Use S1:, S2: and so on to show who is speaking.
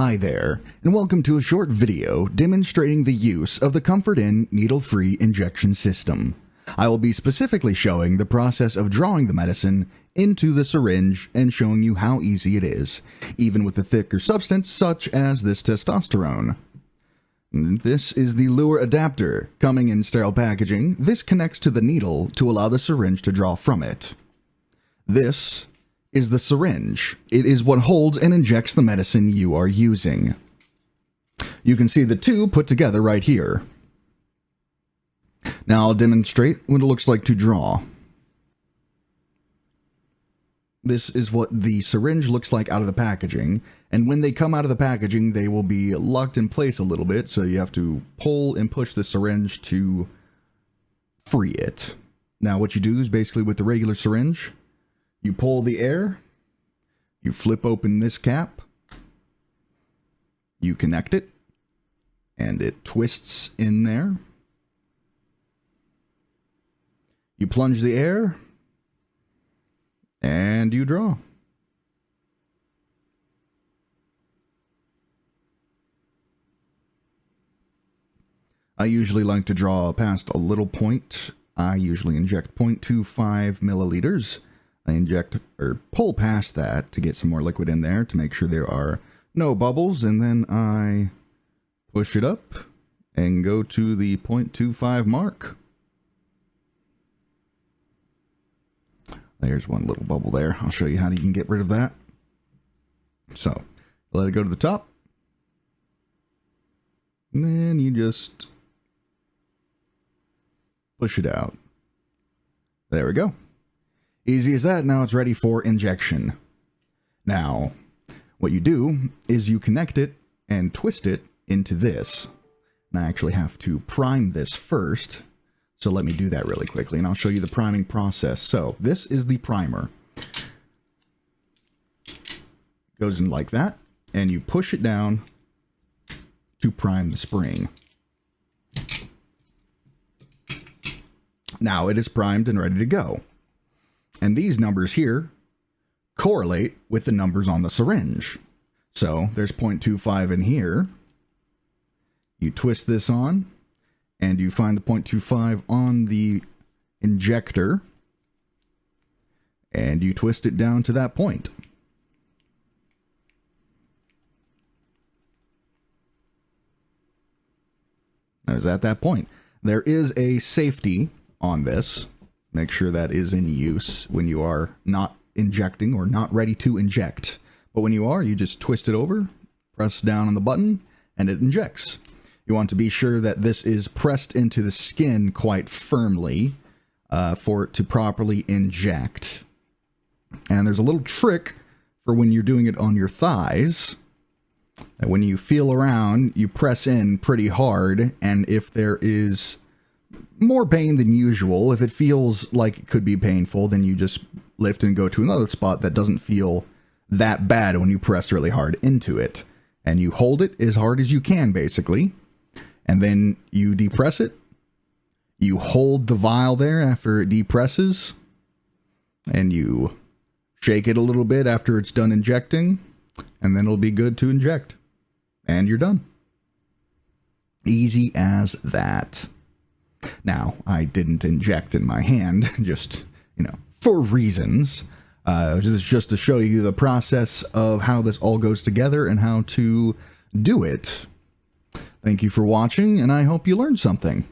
S1: Hi there, and welcome to a short video demonstrating the use of the Comfort-In needle-free injection system. I will be specifically showing the process of drawing the medicine into the syringe and showing you how easy it is, even with a thicker substance such as this testosterone. This is the Luer adapter. Coming in sterile packaging, this connects to the needle to allow the syringe to draw from it. This is the syringe. It is what holds and injects the medicine you are using. You can see the two put together right here. Now I'll demonstrate what it looks like to draw. This is what the syringe looks like out of the packaging, and when they come out of the packaging they will be locked in place a little bit, so you have to pull and push the syringe to free it. Now what you do is basically with the regular syringe, you pull the air, you flip open this cap, you connect it, and it twists in there. You plunge the air, and you draw. I usually like to draw past a little point. I usually inject 0.25 milliliters. I inject or pull past that to get some more liquid in there to make sure there are no bubbles, and then I push it up and go to the 0.25 mark. There's one little bubble there. I'll show you how you can get rid of that. So, let it go to the top. And then you just push it out. There we go. Easy as that. Now it's ready for injection. Now, what you do is you connect it and twist it into this. And I actually have to prime this first. So let me do that really quickly, and I'll show you the priming process. So this is the primer. Goes in like that, and you push it down to prime the spring. Now it is primed and ready to go. And these numbers here correlate with the numbers on the syringe. So there's 0.25 in here. You twist this on, and you find the 0.25 on the injector, and you twist it down to that point. There's at that point. There is a safety on this. Make sure that is in use when you are not injecting or not ready to inject. But when you are, you just twist it over, press down on the button, and it injects. You want to be sure that this is pressed into the skin quite firmly for it to properly inject. And there's a little trick for when you're doing it on your thighs. That when you feel around, you press in pretty hard, and if there is more pain than usual, if it feels like it could be painful, then you just lift and go to another spot that doesn't feel that bad when you press really hard into it. And you hold it as hard as you can, basically. And then you depress it. You hold the vial there after it depresses. And you shake it a little bit after it's done injecting. And then it'll be good to inject. And you're done. Easy as that. Now, I didn't inject in my hand, just, for reasons. Just to show you the process of how this all goes together and how to do it. Thank you for watching, and I hope you learned something.